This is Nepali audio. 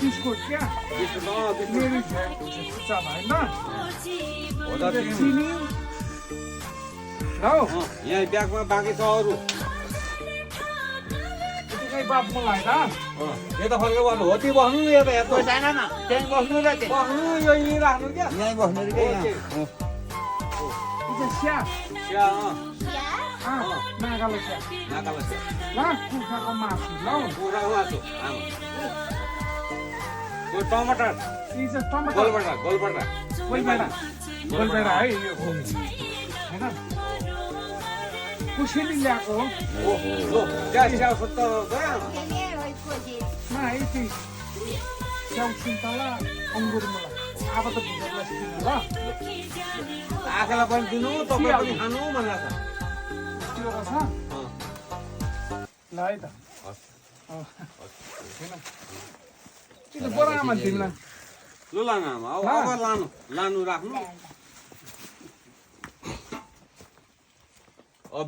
बिस्कुट क्या मेरी खुच्चा भएन चिनी यहाँ ब्यागमा बाँकी छ अरू बाप मलाई त यता फर्केर बस्नु हो ती बस्नु नि यता यता छैन न त्यही बस्नु र त्यही बस्नु यो यहीँ राख्नु क्या यहीँ बस्नु रे क्या स्या चिया नागालो स्या नाकाला चिया ल कुखुराको मासु ल कुखुराको मासु आमा यो टमाटर टमाटर गोलबटा गोलबेडा है यो होइन कुसेली ल्याएको हो ओहो चिया सुत्त गयो यति स्याउ सुन्तला अङ्गुर मलाई अब त भित्रलाई दिनु ल आँखालाई पनि दिनु तपाईँ पनि खानु भनेर त्यो रहेछ ल है त त्यो त बरामा तिमीलाई लु लानु आमा अब लानु राख्नु अब